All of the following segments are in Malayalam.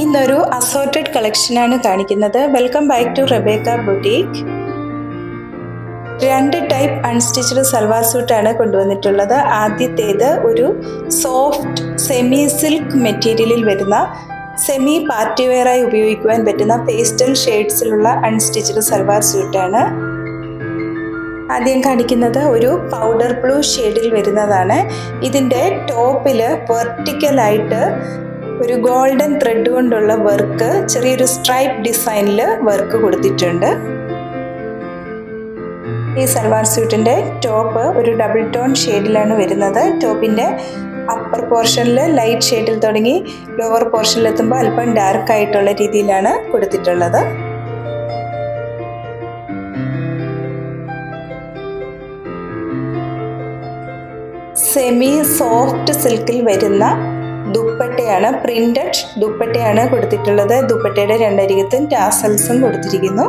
ഇന്നൊരു അസോർട്ടഡ് കളക്ഷനാണ് കാണിക്കുന്നത്. Welcome back to Rebecca boutique. 2 type unstitched salwar സൂട്ടാണ് കൊണ്ടുവന്നിട്ടുള്ളത്. ആദ്യത്തേത് ഒരു സോഫ്റ്റ് സെമി സിൽക്ക് മെറ്റീരിയലിൽ വരുന്ന സെമി പാർട്ടി വെയറായി ഉപയോഗിക്കുവാൻ പറ്റുന്ന പേസ്റ്റൽ ഷെയ്ഡ്സിലുള്ള അൺസ്റ്റിച്ച്ഡ് സൽവാർ സൂട്ടാണ്. ആദ്യം കാണിക്കുന്നത് ഒരു പൗഡർ ബ്ലൂ ഷെയ്ഡിൽ വരുന്നതാണ്. ഇതിൻ്റെ ടോപ്പിൽ വെർട്ടിക്കലായിട്ട് ഒരു ഗോൾഡൻ ത്രെഡ് കൊണ്ടുള്ള വർക്ക്, ചെറിയൊരു സ്ട്രൈപ്പ് ഡിസൈനിൽ വർക്ക് കൊടുത്തിട്ടുണ്ട്. ഈ സൽവാർ സ്യൂട്ടിൻ്റെ ടോപ്പ് ഒരു ഡബിൾ ടോൺ ഷെയ്ഡിലാണ് വരുന്നത്. ടോപ്പിൻ്റെ അപ്പർ പോർഷനിൽ ലൈറ്റ് ഷെയ്ഡിൽ തുടങ്ങി ലോവർ പോർഷനിലെത്തുമ്പോൾ അല്പം ഡാർക്ക് ആയിട്ടുള്ള രീതിയിലാണ് കൊടുത്തിട്ടുള്ളത്. സെമി സോഫ്റ്റ് സിൽക്കിൽ വരുന്ന ദുപ്പട്ടയാണ്, പ്രിന്റഡ് ദുപ്പട്ടയാണ് കൊടുത്തിട്ടുള്ളത്. ദുപ്പട്ടയുടെ രണ്ടരികത്തും ടാസൽസും കൊടുത്തിരിക്കുന്നു.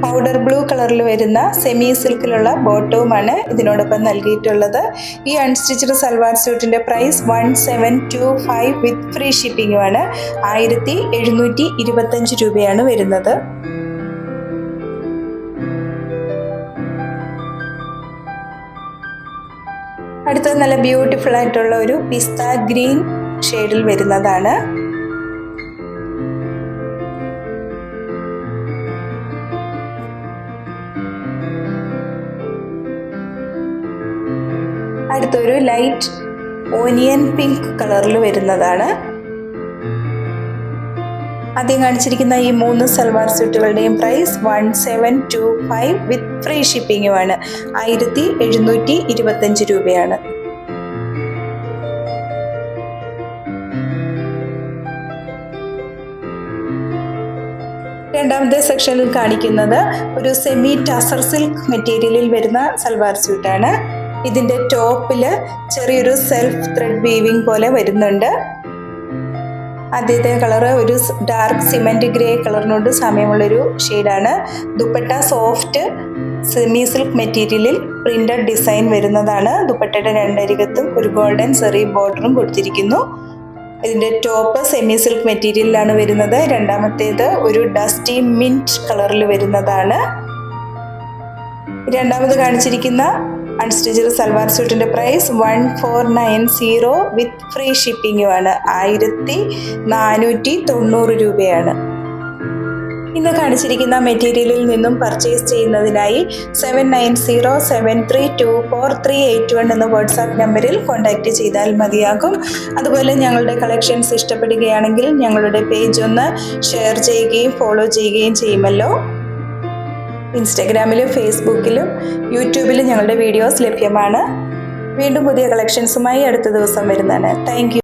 പൗഡർ ബ്ലൂ കളറിൽ വരുന്ന സെമി സിൽക്കിലുള്ള ബോട്ടവുമാണ് ഇതിനോടൊപ്പം നൽകിയിട്ടുള്ളത്. ഈ അൺസ്റ്റിച്ച്ഡ് സൽവാർ സ്യൂട്ടിൻ്റെ പ്രൈസ് 1725 വിത്ത് ഫ്രീ ഷിപ്പിംഗുമാണ്. 1725 രൂപയാണ് വരുന്നത്. അടുത്തത് നല്ല ബ്യൂട്ടിഫുൾ ആയിട്ടുള്ള ഒരു പിസ്ത ഗ്രീൻ ഷെയ്ഡിൽ വരുന്നതാണ്. അടുത്തൊരു ലൈറ്റ് ഓനിയൻ പിങ്ക് കളറിൽ വരുന്നതാണ്. ആദ്യം കാണിച്ചിരിക്കുന്ന ഈ 3 സൽവാർ സ്യൂട്ടുകളുടെയും പ്രൈസ് 1725 വിത്ത് ഫ്രീ ഷിപ്പിംഗുമാണ്. 1725 രൂപയാണ്. രണ്ടാമത്തെ സെക്ഷനിൽ കാണിക്കുന്നത് ഒരു സെമി ടസർ സിൽക്ക് മെറ്റീരിയലിൽ വരുന്ന സൽവാർ സ്യൂട്ടാണ്. ഇതിൻ്റെ ടോപ്പിൽ ചെറിയൊരു സെൽഫ് ത്രെഡ് വീവിങ് പോലെ വരുന്നുണ്ട്. ആദ്യത്തെ കളറ് ഒരു ഡാർക്ക് സിമെൻറ്റ് ഗ്രേ കളറിനോട് സാമ്യമുള്ളൊരു ഷെയ്ഡാണ്. ദുപ്പട്ട സോഫ്റ്റ് സെമി സിൽക്ക് മെറ്റീരിയലിൽ പ്രിന്റഡ് ഡിസൈൻ വരുന്നതാണ്. ദുപ്പട്ടയുടെ രണ്ടരികത്തും ഒരു ഗോൾഡൻ സെറി ബോർഡറും കൊടുത്തിരിക്കുന്നു. ഇതിൻ്റെ ടോപ്പ് സെമി സിൽക്ക് മെറ്റീരിയലിലാണ് വരുന്നത്. രണ്ടാമത്തേത് ഒരു ഡസ്റ്റി മിൻറ്റ് കളറിൽ വരുന്നതാണ്. രണ്ടാമത് കാണിച്ചിരിക്കുന്ന അൺസ്റ്റിച്ച്ഡ് സൽവാർ സ്യൂട്ടിൻ്റെ പ്രൈസ് 1490 വിത്ത് ഫ്രീ ഷിപ്പിംഗുമാണ്. 1490 രൂപയാണ്. ഇന്ന് കാണിച്ചിരിക്കുന്ന മെറ്റീരിയലിൽ നിന്നും പർച്ചേസ് ചെയ്യുന്നതിനായി 7907324381 എന്ന വാട്സാപ്പ് നമ്പറിൽ കോൺടാക്റ്റ് ചെയ്താൽ മതിയാകും. അതുപോലെ ഞങ്ങളുടെ കളക്ഷൻസ് ഇഷ്ടപ്പെടുകയാണെങ്കിൽ ഞങ്ങളുടെ പേജ് ഒന്ന് ഷെയർ ചെയ്യുകയും ഫോളോ ചെയ്യുകയും ചെയ്യുമല്ലോ. ഇൻസ്റ്റഗ്രാമിലും ഫേസ്ബുക്കിലും യൂട്യൂബിലും ഞങ്ങളുടെ വീഡിയോസ് ലഭ്യമാണ്. വീണ്ടും പുതിയ കളക്ഷൻസുമായി അടുത്ത ദിവസം വരുന്നതാണ്. Thank you.